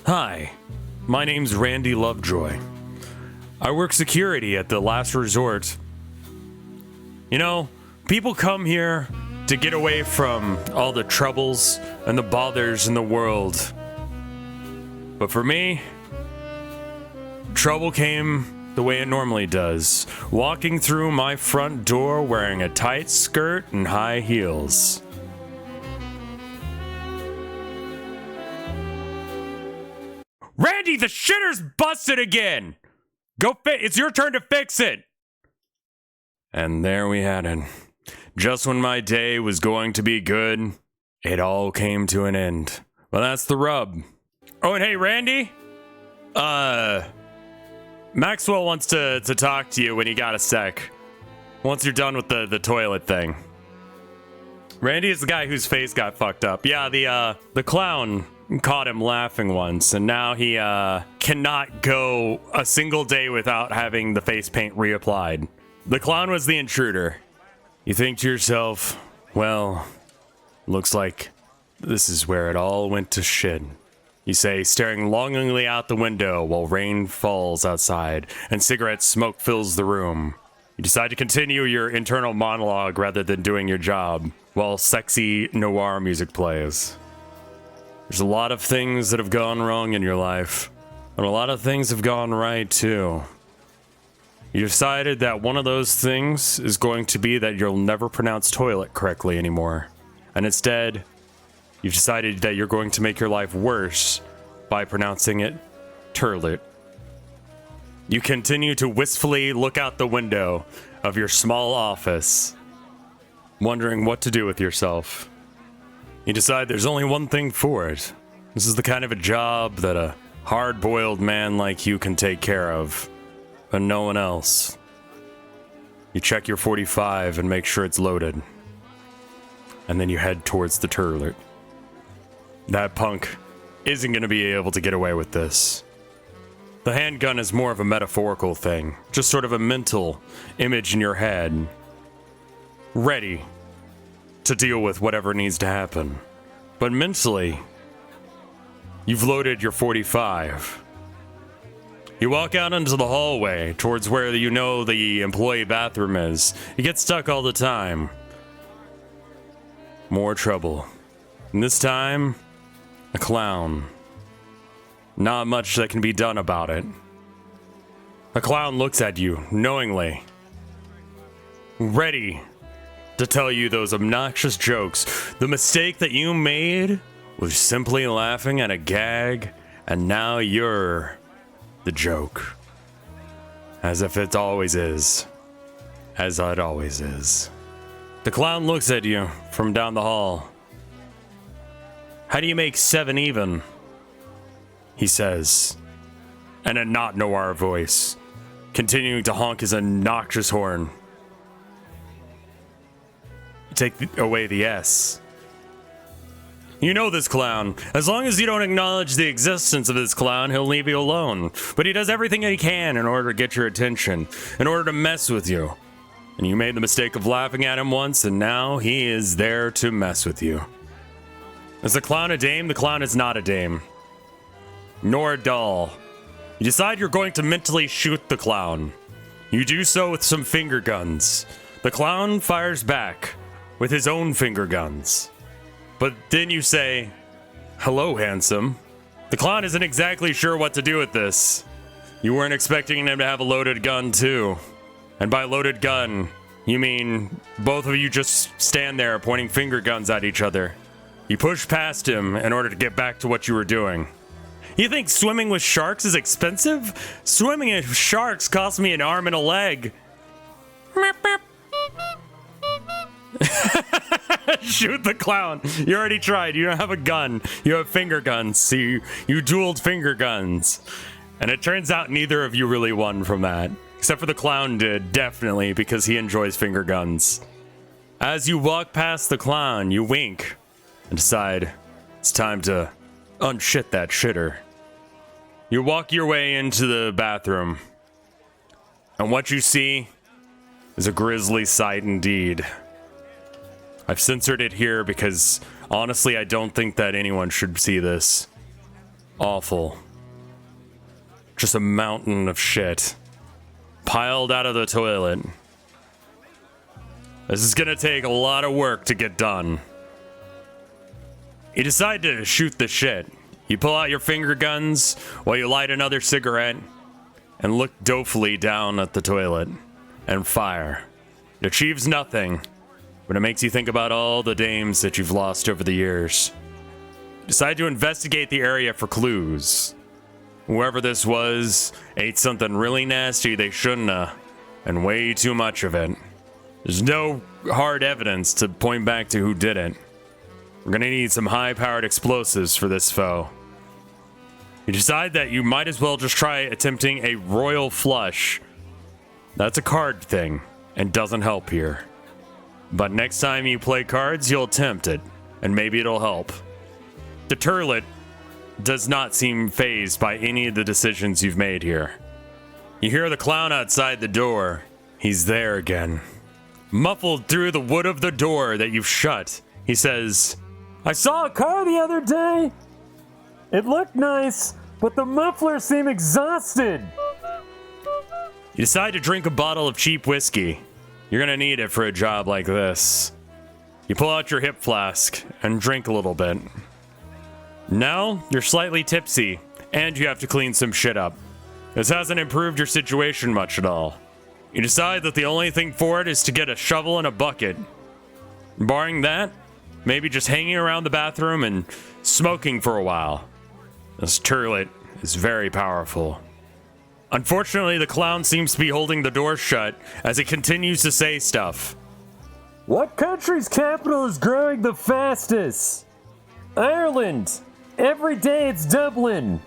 Hi, my name's Randy Lovejoy. I work security at the Last Resort. You know, people come here to get away from all the troubles and the bothers in the world. But for me, trouble came the way it normally does, walking through my front door wearing a tight skirt and high heels. Randy, the shitter's busted again! It's your turn to fix it! And there we had it. Just when my day was going to be good, it all came to an end. Well, that's the rub. Oh, and hey, Randy? Maxwell wants to talk to you when you got a sec. Once you're done with the toilet thing. Randy is the guy whose face got fucked up. Yeah, the clown caught him laughing once, and now he cannot go a single day without having the face paint reapplied. The clown was the intruder. You think to yourself, well, looks like this is where it all went to shit. You say, staring longingly out the window while rain falls outside and cigarette smoke fills the room. You decide to continue your internal monologue rather than doing your job while sexy noir music plays. There's a lot of things that have gone wrong in your life, but a lot of things have gone right too. You decided that one of those things is going to be that you'll never pronounce toilet correctly anymore. And instead, you've decided that you're going to make your life worse by pronouncing it turlid. You continue to wistfully look out the window of your small office, wondering what to do with yourself. You decide there's only one thing for it. This is the kind of a job that a hard-boiled man like you can take care of, but no one else. You check your 45 and make sure it's loaded. And then you head towards the turlet. That punk isn't going to be able to get away with this. The handgun is more of a metaphorical thing, just sort of a mental image in your head, ready to deal with whatever needs to happen. But mentally, you've loaded your 45. You walk out into the hallway towards where you know the employee bathroom is. You get stuck all the time. More trouble. And this time, a clown. Not much that can be done about it. A clown looks at you knowingly, ready to tell you those obnoxious jokes. The mistake that you made was simply laughing at a gag, and now you're the joke. As if it always is. As it always is. The clown looks at you from down the hall. How do you make 7 even? He says, in a not noir voice, continuing to honk his obnoxious horn. Take away the S. You know this clown. As long as you don't acknowledge the existence of this clown, he'll leave you alone. But he does everything he can in order to get your attention, in order to mess with you. And you made the mistake of laughing at him once, and now he is there to mess with you. Is the clown a dame? The clown is not a dame. Nor a doll. You decide you're going to mentally shoot the clown. You do so with some finger guns. The clown fires back with his own finger guns. But then you say, hello, handsome. The clown isn't exactly sure what to do with this. You weren't expecting him to have a loaded gun, too. And by loaded gun, you mean both of you just stand there pointing finger guns at each other. You push past him in order to get back to what you were doing. You think swimming with sharks is expensive? Swimming with sharks cost me an arm and a leg. Shoot the clown. You already tried. You don't have a gun. You have finger guns. So you dueled finger guns. And it turns out neither of you really won from that. Except for the clown did, definitely, because he enjoys finger guns. As you walk past the clown, you wink and decide it's time to unshit that shitter. You walk your way into the bathroom, and what you see is a grisly sight indeed. I've censored it here because, honestly, I don't think that anyone should see this. Awful. Just a mountain of shit piled out of the toilet. This is gonna take a lot of work to get done. You decide to shoot the shit. You pull out your finger guns while you light another cigarette and look dolefully down at the toilet and fire. It achieves nothing, but it makes you think about all the dames that you've lost over the years. You decide to investigate the area for clues. Whoever this was ate something really nasty they shouldn't have, and way too much of it. There's no hard evidence to point back to who did it. We're gonna need some high-powered explosives for this foe. You decide that you might as well just try attempting a royal flush. That's a card thing, and doesn't help here. But next time you play cards, you'll attempt it, and maybe it'll help. The turlet does not seem fazed by any of the decisions you've made here. You hear the clown outside the door. He's there again. Muffled through the wood of the door that you've shut, he says, "I saw a car the other day. It looked nice, but the muffler seemed exhausted." You decide to drink a bottle of cheap whiskey. You're gonna need it for a job like this. You pull out your hip flask and drink a little bit. Now, you're slightly tipsy, and you have to clean some shit up. This hasn't improved your situation much at all. You decide that the only thing for it is to get a shovel and a bucket. Barring that, maybe just hanging around the bathroom and smoking for a while. This turlet is very powerful. Unfortunately, the clown seems to be holding the door shut as it continues to say stuff. "What country's capital is growing the fastest? Ireland. Every day it's Dublin."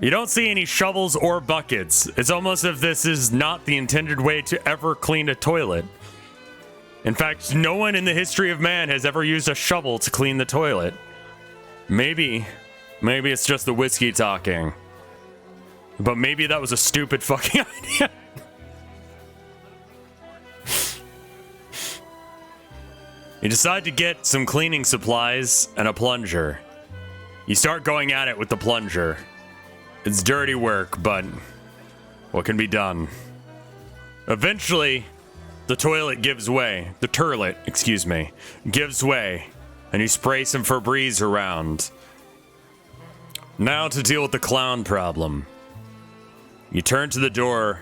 You don't see any shovels or buckets. It's almost as if this is not the intended way to ever clean a toilet. In fact, no one in the history of man has ever used a shovel to clean the toilet. Maybe it's just the whiskey talking. But maybe that was a stupid fucking idea. You decide to get some cleaning supplies and a plunger. You start going at it with the plunger. It's dirty work, but what can be done? Eventually, the toilet gives way. The turlet, excuse me, gives way, and you spray some Febreze around. Now to deal with the clown problem. You turn to the door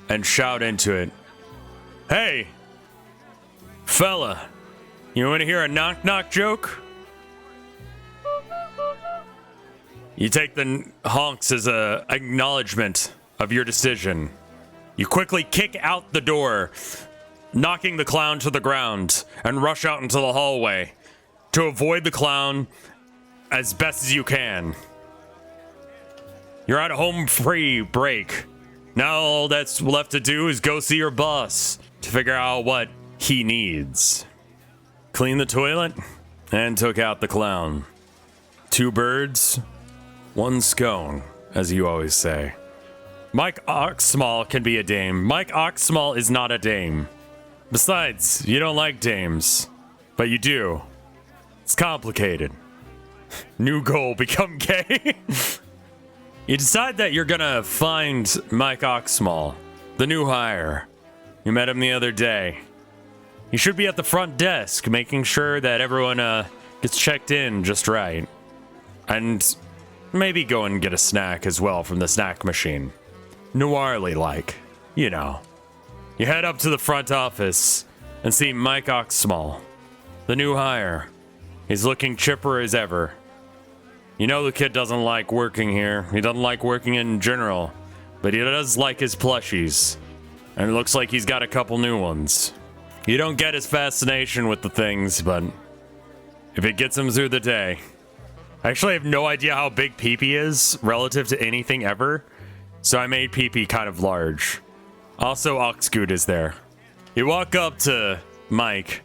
and shout into it. "Hey, fella, you want to hear a knock-knock joke?" You take the honks as a acknowledgement of your decision. You quickly kick out the door, knocking the clown to the ground, and rush out into the hallway to avoid the clown as best as you can. You're at a home free break. Now all that's left to do is go see your boss to figure out what he needs. Clean the toilet and took out the clown. 2 birds, 1 scone, as you always say. Mike Oxsmall can be a dame. Mike Oxsmall is not a dame. Besides, you don't like dames, but you do. It's complicated. New goal, become gay. You decide that you're gonna find Mike Oxsmall, the new hire. You met him the other day. You should be at the front desk, making sure that everyone gets checked in just right. And maybe go and get a snack as well from the snack machine. Noirly like, you know. You head up to the front office and see Mike Oxsmall, the new hire. He's looking chipper as ever. You know the kid doesn't like working here. He doesn't like working in general, but he does like his plushies. And it looks like he's got a couple new ones. You don't get his fascination with the things, but if it gets him through the day. I actually have no idea how big Pee-Pee is relative to anything ever, so I made Pee-Pee kind of large. Also, Oxgood is there. You walk up to Mike.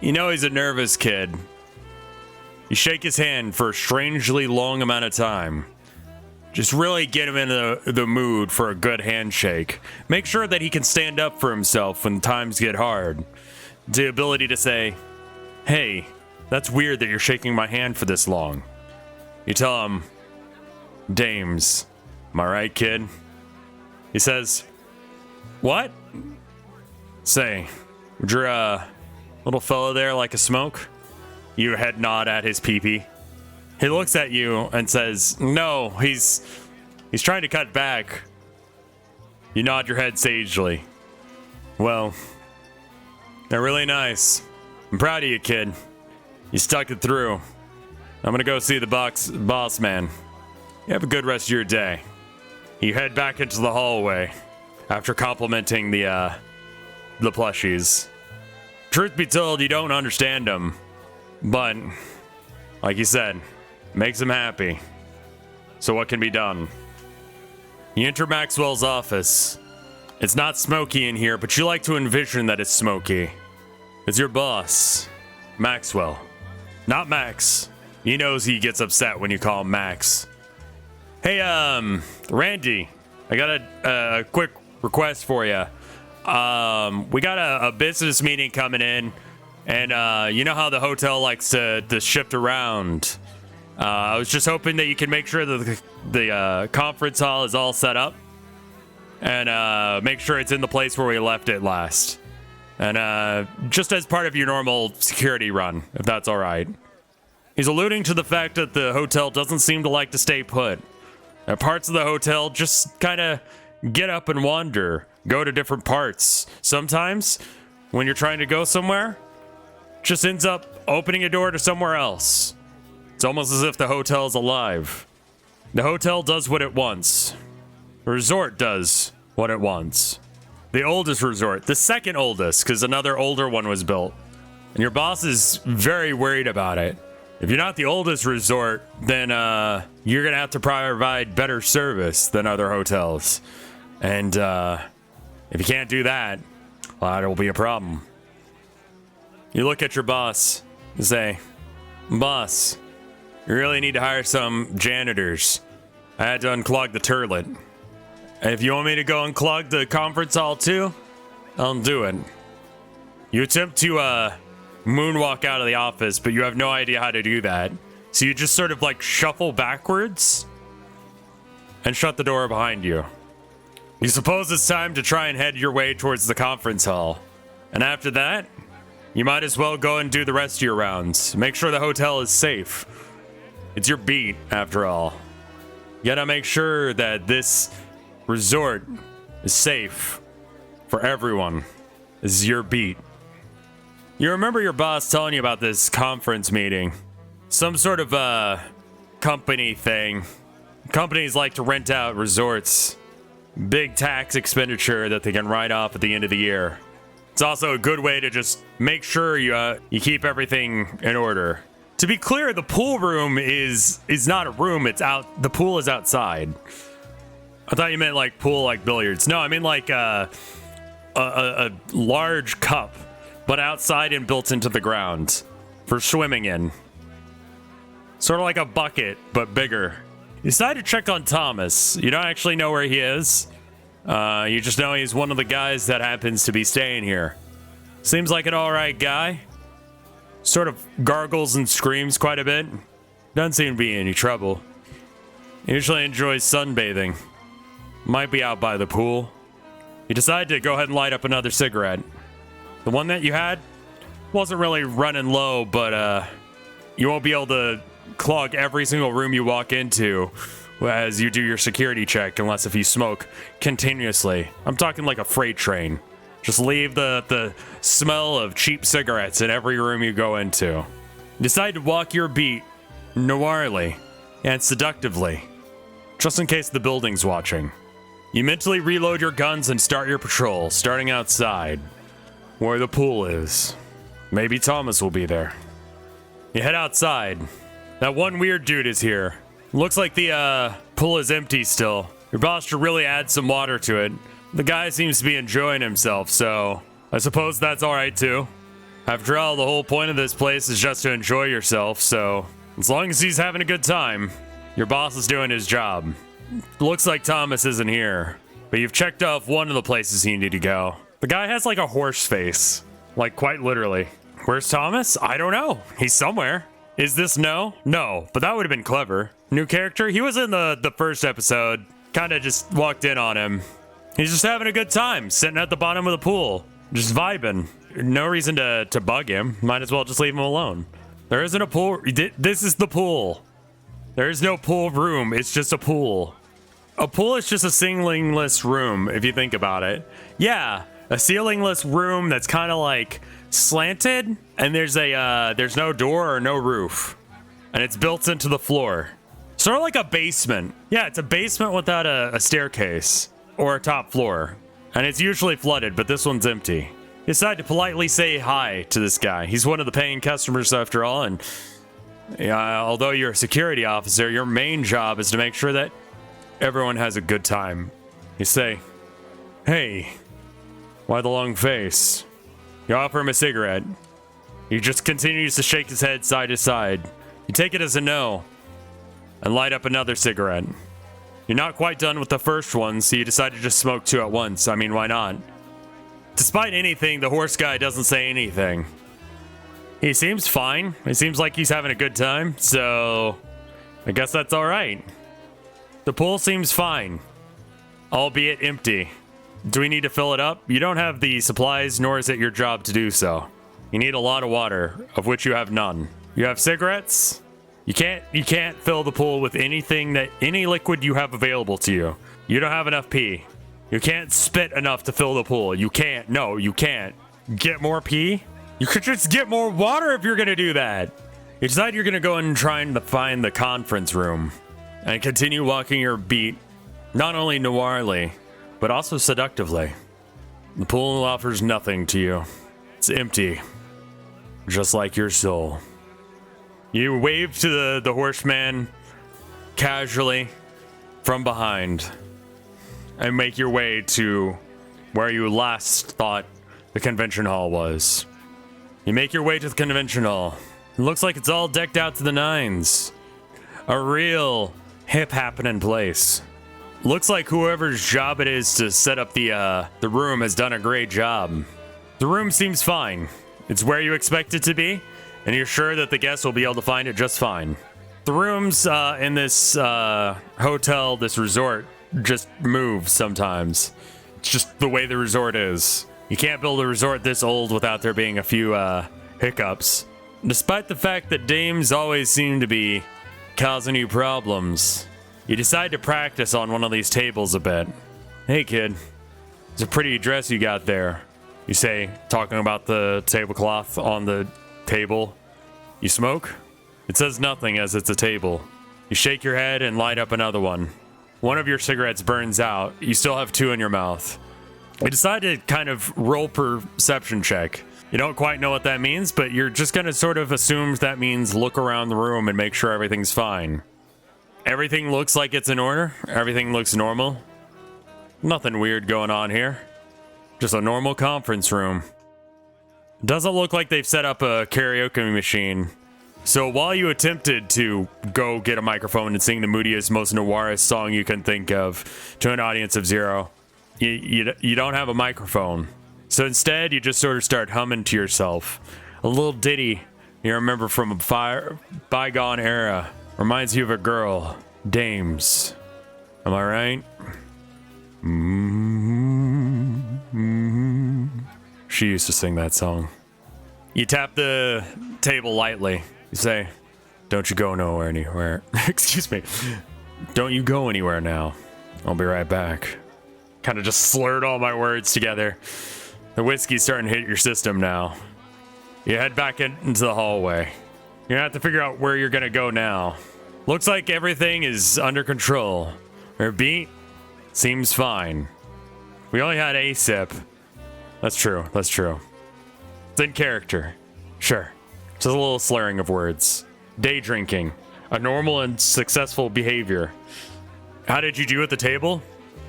You know he's a nervous kid. You shake his hand for a strangely long amount of time. Just really get him in the mood for a good handshake. Make sure that he can stand up for himself when times get hard. The ability to say, "Hey, That's weird that you're shaking my hand for this long. You tell him, dames. Am I right, kid? He says, what? Say, would your little fella there like a smoke? You head nod at his pee-pee. He looks at you and says, no, he's trying to cut back. You nod your head sagely. Well, they're really nice. I'm proud of you, kid. You stuck it through. I'm gonna go see the boss man. You have a good rest of your day. You head back into the hallway after complimenting the plushies. Truth be told, you don't understand them, but like you said, makes them happy. So what can be done? You enter Maxwell's office. It's not smoky in here, but you like to envision that it's smoky. It's your boss, Maxwell. Not Max. He knows he gets upset when you call him Max. Hey, Randy, I got a quick request for you. We got a business meeting coming in, and you know how the hotel likes to shift around. I was just hoping that you can make sure that the conference hall is all set up, and make sure it's in the place where we left it last. And just as part of your normal security run, if that's all right. He's alluding to the fact that the hotel doesn't seem to like to stay put. Parts of the hotel just kind of get up and wander, go to different parts. Sometimes, when you're trying to go somewhere, just ends up opening a door to somewhere else. It's almost as if the hotel's alive. The hotel does what it wants. The resort does what it wants. The oldest resort, the second oldest, because another older one was built. And your boss is very worried about it. If you're not the oldest resort, then you're going to have to provide better service than other hotels. And if you can't do that, well, that'll be a problem. You look at your boss and say, boss, you really need to hire some janitors. I had to unclog the turlid. And if you want me to go unclog the conference hall too, I'll do it. You attempt to moonwalk out of the office, but you have no idea how to do that. So you just sort of like shuffle backwards and shut the door behind you. You suppose it's time to try and head your way towards the conference hall. And after that, you might as well go and do the rest of your rounds. Make sure the hotel is safe. It's your beat, after all. You gotta make sure that this resort is safe for everyone. This is your beat. You remember your boss telling you about this conference meeting. Some sort of company thing. Companies like to rent out resorts. Big tax expenditure that they can write off at the end of the year. It's also a good way to just make sure you keep everything in order. To be clear, the pool room is not a room, it's out. The pool is outside. I thought you meant like pool like billiards. No, I mean like a large cup, but outside and built into the ground for swimming in. Sort of like a bucket, but bigger. You decided to check on Thomas. You don't actually know where he is. You just know he's one of the guys that happens to be staying here. Seems like an alright guy. Sort of gargles and screams quite a bit. Doesn't seem to be in any trouble. Usually enjoys sunbathing. Might be out by the pool. You decide to go ahead and light up another cigarette. The one that you had wasn't really running low, but you won't be able to clog every single room you walk into as you do your security check, unless if you smoke continuously. I'm talking like a freight train. Just leave the smell of cheap cigarettes in every room you go into. Decide to walk your beat noirly and seductively, just in case the building's watching. You mentally reload your guns and start your patrol, starting outside, where the pool is. Maybe Thomas will be there. You head outside. That one weird dude is here. Looks like the pool is empty still. Your boss should really add some water to it. The guy seems to be enjoying himself, so I suppose that's alright too. After all, the whole point of this place is just to enjoy yourself, so as long as he's having a good time, your boss is doing his job. Looks like Thomas isn't here, but you've checked off one of the places you need to go. The guy has like a horse face, like quite literally. Where's Thomas? I don't know. He's somewhere. Is this no? No, but that would have been clever. New character? He was in the first episode. Kind of just walked in on him. He's just having a good time, sitting at the bottom of the pool. Just vibing. No reason to bug him. Might as well just leave him alone. There isn't a pool. This is the pool. There is no pool room. It's just a pool. A pool is just a ceilingless room, if you think about it. Yeah, a ceilingless room that's kind of like slanted, and there's no door or no roof, and it's built into the floor. Sort of like a basement. Yeah, it's a basement without a staircase or a top floor, and it's usually flooded, but this one's empty. Decide to politely say hi to this guy. He's one of the paying customers after all, and although you're a security officer, your main job is to make sure that everyone has a good time. You say, hey, why the long face? You offer him a cigarette. He just continues to shake his head side to side. You take it as a no and light up another cigarette. You're not quite done with the first one, so you decide to just smoke two at once. I mean, why not? Despite anything, the horse guy doesn't say anything. He seems fine. It seems like he's having a good time, so I guess that's all right. The pool seems fine, albeit empty. Do we need to fill it up? You don't have the supplies, nor is it your job to do so. You need a lot of water, of which you have none. You have cigarettes? You can't fill the pool with any liquid you have available to you. You don't have enough pee. You can't spit enough to fill the pool. You can't. No, you can't. Get more pee? You could just get more water if you're gonna do that. You decide you're gonna go and try and find the conference room and continue walking your beat, not only noirly, but also seductively. The pool offers nothing to you. It's empty, just like your soul. You wave to the horseman casually from behind and make your way to where you last thought the convention hall was. You make your way to the convention hall. It looks like it's all decked out to the nines. A real hip happening place. Looks like whoever's job it is to set up the room has done a great job. The room seems fine. It's where you expect it to be, and you're sure that the guests will be able to find it just fine. The rooms in this hotel, this resort, just move sometimes. It's just the way the resort is. You can't build a resort this old without there being a few hiccups. Despite the fact that dames always seem to be causing you problems, you decide to practice on one of these tables a bit. Hey kid, it's a pretty dress you got there. You say, talking about the tablecloth on the table. You smoke? It says nothing as it's a table. You shake your head and light up another one. One of your cigarettes burns out. You still have two in your mouth. You decide to kind of roll perception check. You don't quite know what that means, but you're just gonna sort of assume that means look around the room and make sure everything's fine. Everything looks like it's in order. Everything looks normal. Nothing weird going on here. Just a normal conference room. Doesn't look like they've set up a karaoke machine. So while you attempted to go get a microphone and sing the moodiest, most noirest song you can think of to an audience of zero, you don't have a microphone. So instead, you just sort of start humming to yourself. A little ditty you remember from a bygone era. Reminds you of a girl. Dames. Am I right? She used to sing that song. You tap the table lightly. You say, don't you go anywhere. Excuse me. Don't you go anywhere now. I'll be right back. Kind of just slurred all my words together. The whiskey's starting to hit your system now. You head back into the hallway. You're gonna have to figure out where you're gonna go now. Looks like everything is under control. Her beat seems fine. We only had a sip. That's true. That's true. It's in character. Sure. Just a little slurring of words. Day drinking. A normal and successful behavior. How did you do at the table?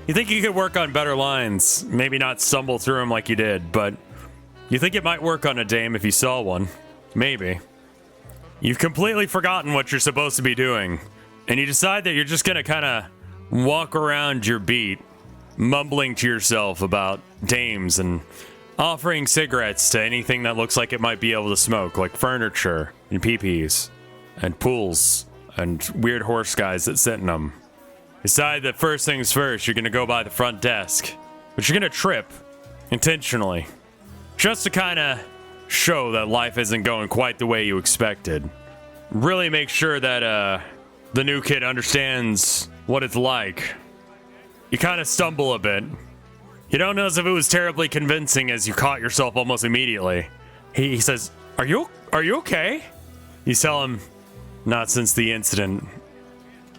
You think you could work on better lines. Maybe not stumble through them like you did, but you think it might work on a dame if you saw one. Maybe. You've completely forgotten what you're supposed to be doing, and you decide that you're just gonna kind of walk around your beat, mumbling to yourself about dames and offering cigarettes to anything that looks like it might be able to smoke, like furniture and peepees and pools and weird horse guys that sit in them. Decide that first things first, you're gonna go by the front desk, but you're gonna trip intentionally, just to kind of show that life isn't going quite the way you expected. Really make sure that the new kid understands what it's like. You kind of stumble a bit. You don't know if it was terribly convincing as you caught yourself almost immediately. He says, Are you okay? You tell him, not since the incident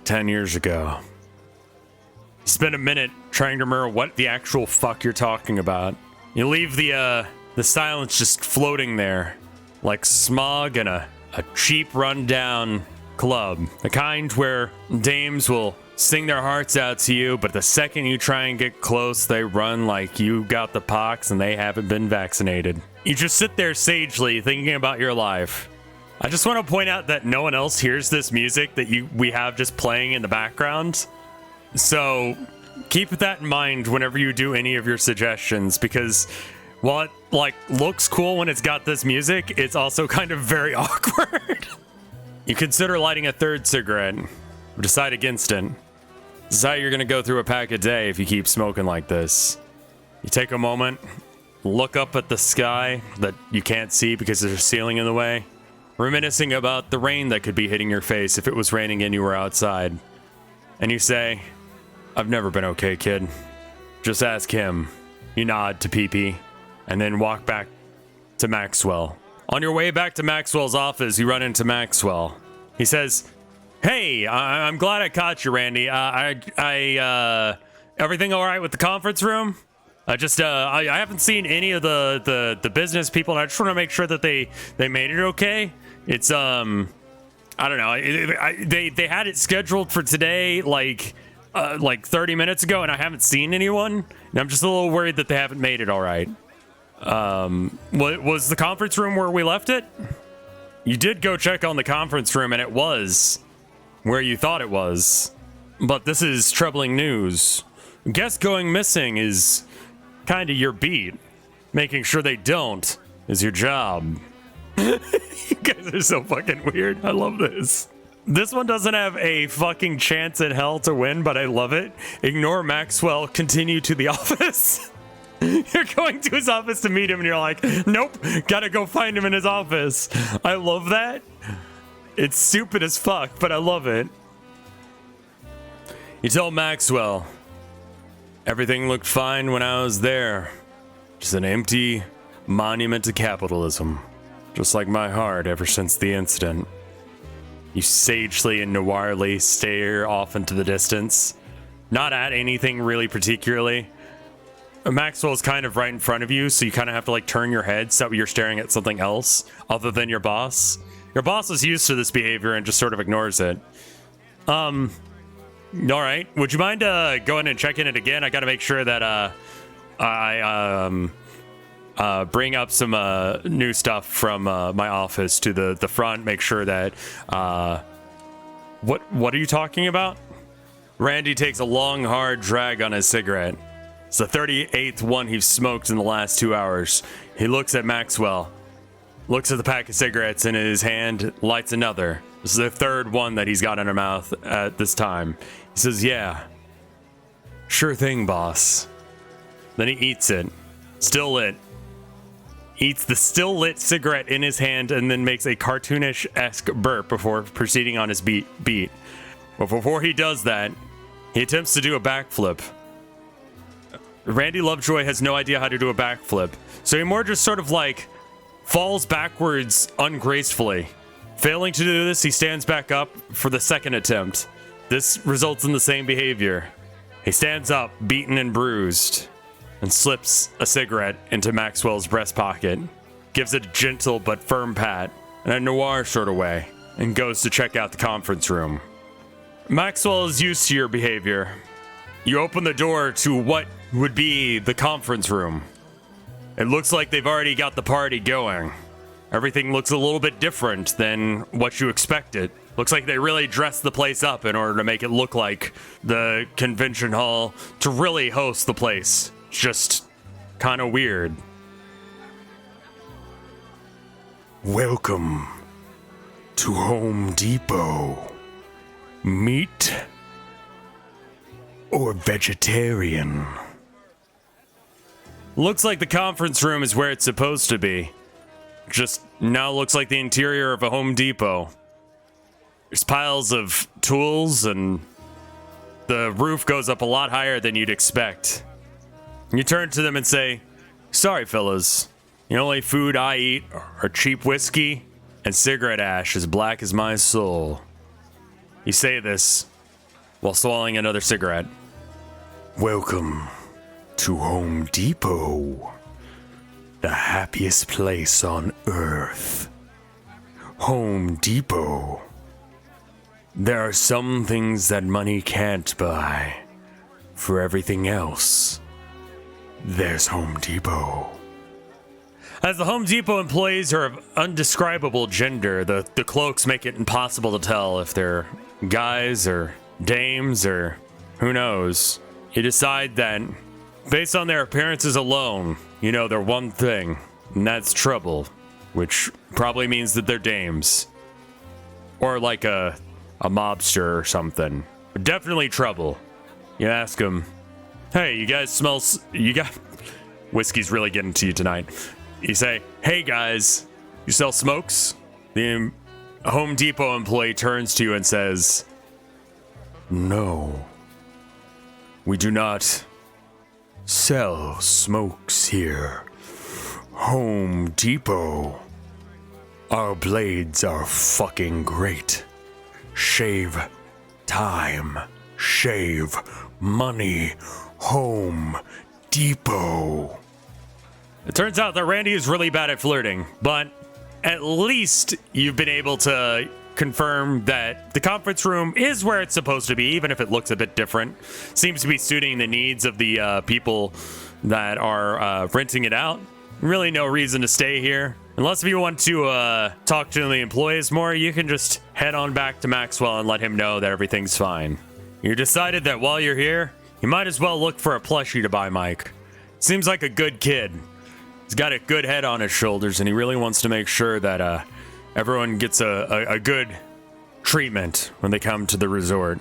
10 years ago. You spend a minute trying to remember what the actual fuck you're talking about. You leave the silence just floating there, like smog in a cheap rundown club. The kind where dames will sing their hearts out to you, but the second you try and get close, they run like you got the pox and they haven't been vaccinated. You just sit there sagely thinking about your life. I just want to point out that no one else hears this music that we have just playing in the background. So keep that in mind whenever you do any of your suggestions, because while it looks cool when it's got this music, it's also kind of very awkward. You consider lighting a third cigarette, or decide against it. This is how you're gonna go through a pack a day if you keep smoking like this. You take a moment, look up at the sky that you can't see because there's a ceiling in the way, reminiscing about the rain that could be hitting your face if it was raining and you were outside. And you say, I've never been okay, kid. Just ask him. You nod to PP, and then walk back to Maxwell. On your way back to Maxwell's office, you run into Maxwell. He says, Hey, I'm glad I caught you, Randy. Everything all right with the conference room? I haven't seen any of the business people, and I just want to make sure that they made it okay. It's I don't know. They had it scheduled for today, like 30 minutes ago, and I haven't seen anyone. And I'm just a little worried that they haven't made it all right. Was the conference room where we left it? You did go check on the conference room, and it was where you thought it was. But this is troubling news. Guests going missing is kind of your beat. Making sure they don't is your job. You guys are so fucking weird. I love this. This one doesn't have a fucking chance in hell to win, but I love it. Ignore Maxwell, continue to the office. You're going to his office to meet him, and you're like, nope, gotta go find him in his office. I love that. It's stupid as fuck, but I love it. You tell Maxwell, everything looked fine when I was there. Just an empty monument to capitalism. Just like my heart ever since the incident. You sagely and noirly stare off into the distance. Not at anything really particularly. Maxwell's kind of right in front of you, so you kind of have to turn your head so you're staring at something else other than your boss. Your boss is used to this behavior and just sort of ignores it. All right. Would you mind going and checking it again? I got to make sure that I bring up some new stuff from my office to the front. Make sure that what are you talking about? Randy takes a long, hard drag on his cigarette. It's the 38th one he's smoked in the last 2 hours. He looks at Maxwell, looks at the pack of cigarettes in his hand, lights another. This is the third one that he's got in her mouth at this time. He says, yeah, sure thing, boss. Then he eats it, still lit. Eats the still lit cigarette in his hand and then makes a cartoonish-esque burp before proceeding on his beat. But before he does that, he attempts to do a backflip. Randy Lovejoy has no idea how to do a backflip, so he more just sort of falls backwards ungracefully. Failing to do this, he stands back up for the second attempt. This results in the same behavior. He stands up, beaten and bruised, and slips a cigarette into Maxwell's breast pocket, gives it a gentle but firm pat, in a noir sort of way, and goes to check out the conference room. Maxwell is used to your behavior. You open the door to what would be the conference room. It looks like they've already got the party going. Everything looks a little bit different than what you expected. Looks like they really dressed the place up in order to make it look like the convention hall to really host the place. It's just kind of weird. Welcome to Home Depot. Meat or vegetarian? Looks like the conference room is where it's supposed to be. Just now looks like the interior of a Home Depot. There's piles of tools and the roof goes up a lot higher than you'd expect. You turn to them and say, "Sorry, fellas. The only food I eat are cheap whiskey and cigarette ash as black as my soul." You say this while swallowing another cigarette. Welcome to Home Depot, the happiest place on earth. Home Depot. There are some things that money can't buy. For everything else, there's Home Depot. As the Home Depot employees are of undescribable gender, the cloaks make it impossible to tell if they're guys or dames or who knows. You decide that, based on their appearances alone, you know they're one thing, and that's trouble, which probably means that they're dames. Or like a mobster or something. But definitely trouble. You ask them, "Hey, you guys smell... Whiskey's really getting to you tonight." You say, "Hey guys, you sell smokes?" The Home Depot employee turns to you and says, "No, we do not sell smokes here. Home Depot. Our blades are fucking great. Shave time, shave money. Home Depot." It turns out that Randy is really bad at flirting, but at least you've been able to confirm that the conference room is where it's supposed to be, even if it looks a bit different. Seems to be suiting the needs of the people that are renting it out. Really no reason to stay here. Unless if you want to talk to the employees more, you can just head on back to Maxwell and let him know that everything's fine. You decided that while you're here, you might as well look for a plushie to buy Mike. Seems like a good kid. He's got a good head on his shoulders, and he really wants to make sure that everyone gets a good treatment when they come to the resort.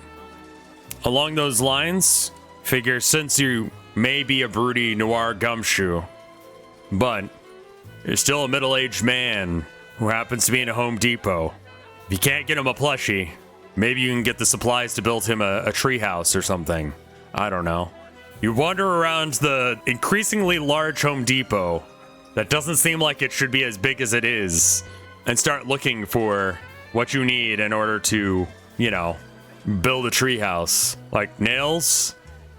Along those lines, figure since you may be a broody noir gumshoe, but you're still a middle-aged man who happens to be in a Home Depot. If you can't get him a plushie, maybe you can get the supplies to build him a treehouse or something. I don't know. You wander around the increasingly large Home Depot that doesn't seem like it should be as big as it is, and start looking for what you need in order to, you know, build a treehouse. Like nails,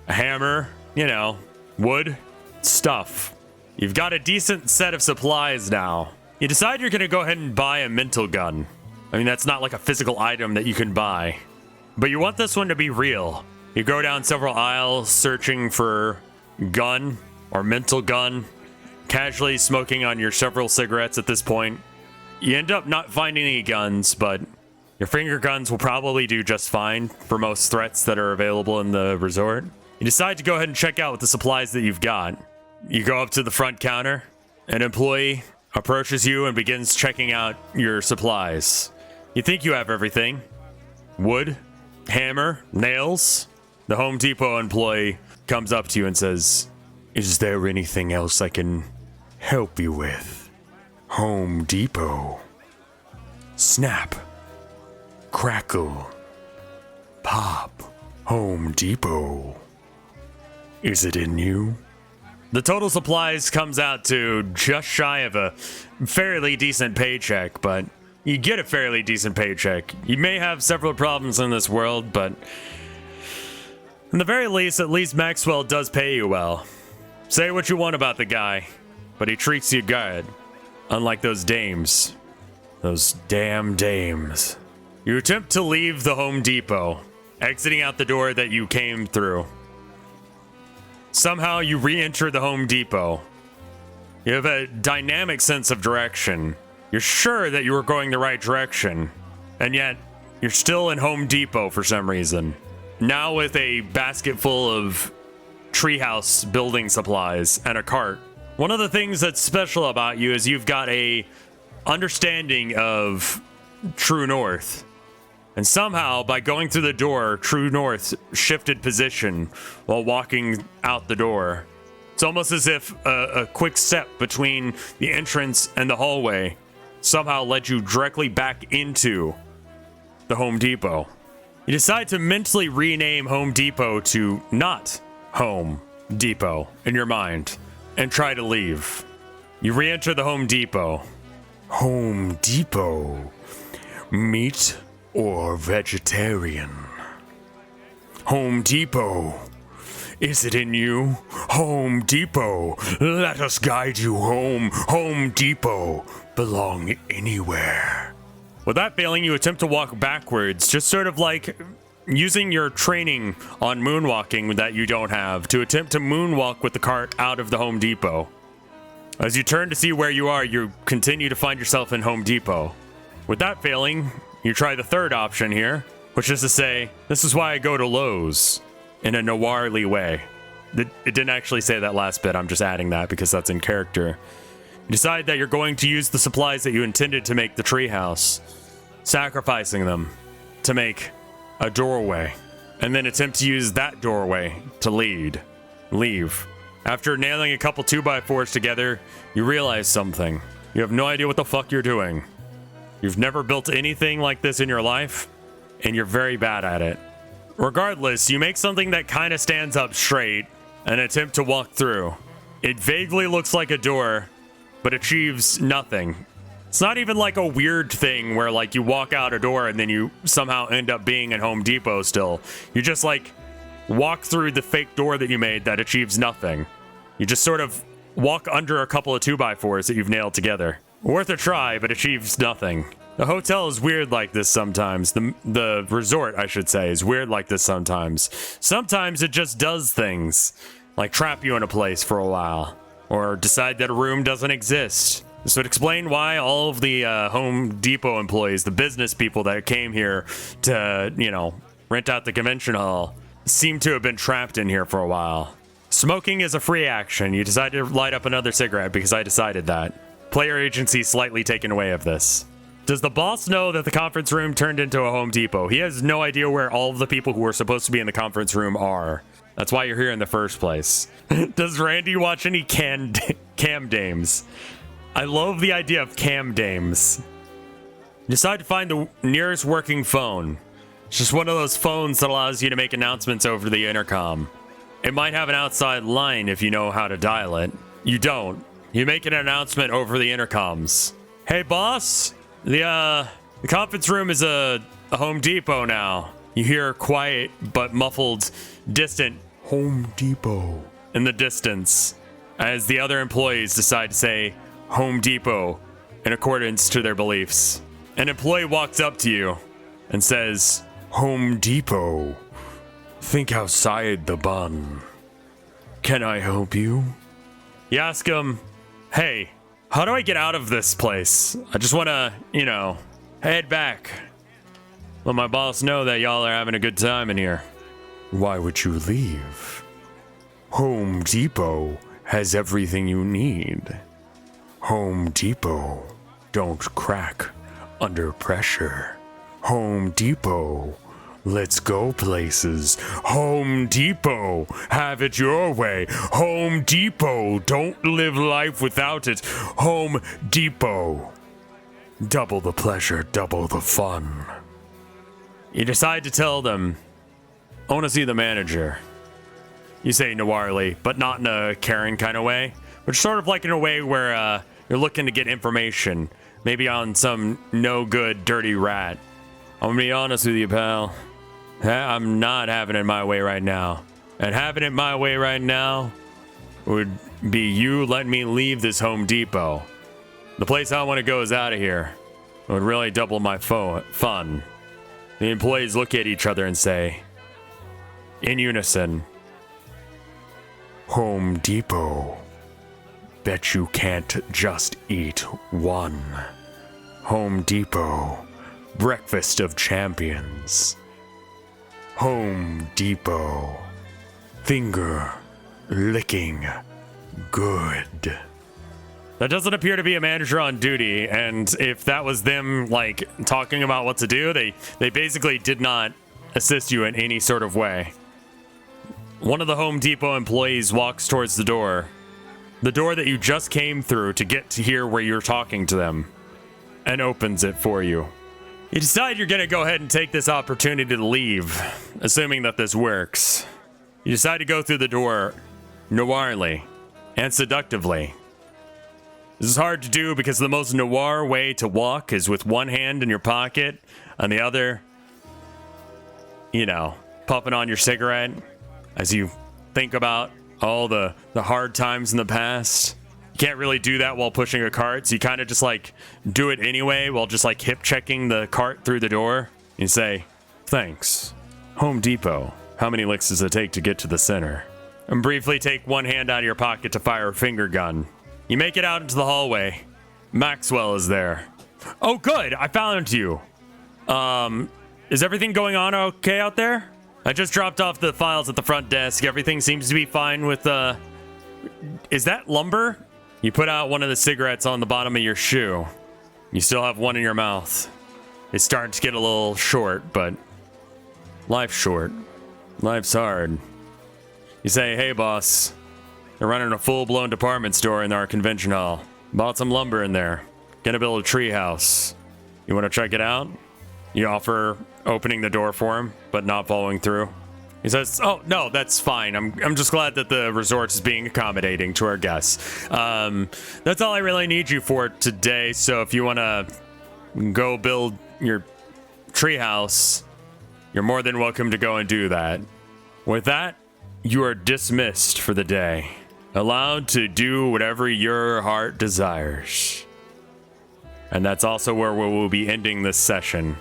a hammer, you know, wood, stuff. You've got a decent set of supplies now. You decide you're gonna go ahead and buy a mental gun. I mean, that's not like a physical item that you can buy, but you want this one to be real. You go down several aisles searching for gun or mental gun, casually smoking on your several cigarettes at this point. You end up not finding any guns, but your finger guns will probably do just fine for most threats that are available in the resort. You decide to go ahead and check out with the supplies that you've got. You go up to the front counter. An employee approaches you and begins checking out your supplies. You think you have everything. Wood, hammer, nails. The Home Depot employee comes up to you and says, "Is there anything else I can help you with?" Home Depot. Snap. Crackle. Pop. Home Depot. Is it in you? The total supplies comes out to just shy of a fairly decent paycheck, but you get a fairly decent paycheck. You may have several problems in this world, but in the very least, at least Maxwell does pay you well. Say what you want about the guy, but he treats you good. Unlike those dames. Those damn dames. You attempt to leave the Home Depot, exiting out the door that you came through. Somehow you re-enter the Home Depot. You have a dynamic sense of direction. You're sure that you were going the right direction, and yet you're still in Home Depot for some reason. Now with a basket full of treehouse building supplies and a cart. One of the things that's special about you is you've got a understanding of True North. And somehow, by going through the door, True North shifted position while walking out the door. It's almost as if a quick step between the entrance and the hallway somehow led you directly back into the Home Depot. You decide to mentally rename Home Depot to not Home Depot in your mind and try to leave. You re-enter the Home Depot. Home Depot. Meat or vegetarian? Home Depot. Is it in you? Home Depot. Let us guide you home. Home Depot. Belong anywhere. With that failing, you attempt to walk backwards, just sort of like using your training on moonwalking that you don't have to attempt to moonwalk with the cart out of the Home Depot. As you turn to see where you are, you continue to find yourself in Home Depot. With that failing, you try the third option here, which is to say, this is why I go to Lowe's, in a noirly way. It didn't actually say that last bit, I'm just adding that because that's in character. You decide that you're going to use the supplies that you intended to make the treehouse, sacrificing them to make a doorway, and then attempt to use that doorway to leave. After nailing a couple 2x4s together, you realize something. You have no idea what the fuck you're doing. You've never built anything like this in your life, and you're very bad at it. Regardless, you make something that kind of stands up straight and attempt to walk through. It vaguely looks like a door, but achieves nothing. It's not even like a weird thing where like you walk out a door and then you somehow end up being at Home Depot still. You just like walk through the fake door that you made that achieves nothing. You just sort of walk under a couple of 2x4s that you've nailed together. Worth a try, but achieves nothing. The hotel is weird like this sometimes. The resort, I should say, is weird like this sometimes. Sometimes it just does things, like trap you in a place for a while, or decide that a room doesn't exist. This would explain why all of the Home Depot employees, the business people that came here to, you know, rent out the convention hall, seem to have been trapped in here for a while. Smoking is a free action. You decide to light up another cigarette because I decided that. Player agency slightly taken away of this. Does the boss know that the conference room turned into a Home Depot? He has no idea where all of the people who are supposed to be in the conference room are. That's why you're here in the first place. Does Randy watch any cam dames? I love the idea of cam dames. Decide to find the nearest working phone. It's just one of those phones that allows you to make announcements over the intercom. It might have an outside line if you know how to dial it. You don't. You make an announcement over the intercoms. Hey boss, the conference room is a Home Depot now. You hear quiet but muffled, distant Home Depot in the distance as the other employees decide to say Home Depot in accordance to their beliefs. An employee walks up to you and says, Home Depot. Think outside the bun. Can I help you? You ask him, hey, how do I get out of this place? I just want to, you know, head back. Let my boss know that y'all are having a good time in here. Why would you leave? Home Depot has everything you need. Home Depot don't crack under pressure. Home Depot, let's go places. Home Depot, have it your way. Home Depot, don't live life without it. Home Depot, double the pleasure, double the fun. You decide to tell them, I want to see the manager. You say noirly, but not in a caring kind of way, but sort of like in a way where you're looking to get information, maybe on some no good dirty rat. I'm gonna be honest with you, pal. I'm not having it my way right now. And having it my way right now would be you letting me leave this Home Depot. The place I want to go is out of here. It would really double my fun. The employees look at each other and say, in unison, Home Depot. Bet you can't just eat one. Home Depot. Breakfast of champions. Home Depot. Finger licking good. That doesn't appear to be a manager on duty, and if that was them, like, talking about what to do, they basically did not assist you in any sort of way. One of the Home Depot employees walks towards the door that you just came through to get to here where you're talking to them, and opens it for you. You decide you're gonna go ahead and take this opportunity to leave, assuming that this works. You decide to go through the door noirly and seductively. This is hard to do because the most noir way to walk is with one hand in your pocket and the other, you know, puffing on your cigarette as you think about all the hard times in the past. You can't really do that while pushing a cart, so you kind of just like do it anyway while just like hip checking the cart through the door. You say, "Thanks, Home Depot. How many licks does it take to get to the center?" And briefly take one hand out of your pocket to fire a finger gun. You make it out into the hallway. Maxwell is there. Oh, good. I found you. Is everything going on okay out there? I just dropped off the files at the front desk. Everything seems to be fine with, is that lumber? You put out one of the cigarettes on the bottom of your shoe. You still have one in your mouth. It's starting to get a little short, but life's short. Life's hard. You say, "Hey, boss. They're running a full-blown department store in our convention hall. Bought some lumber in there. Gonna build a tree house. You want to check it out?" You offer opening the door for him, but not following through. He says, "Oh, no, that's fine. I'm just glad that the resort is being accommodating to our guests. That's all I really need you for today, so if you want to go build your tree house, you're more than welcome to go and do that." With that, you are dismissed for the day. Allowed to do whatever your heart desires. And that's also where we will be ending this session.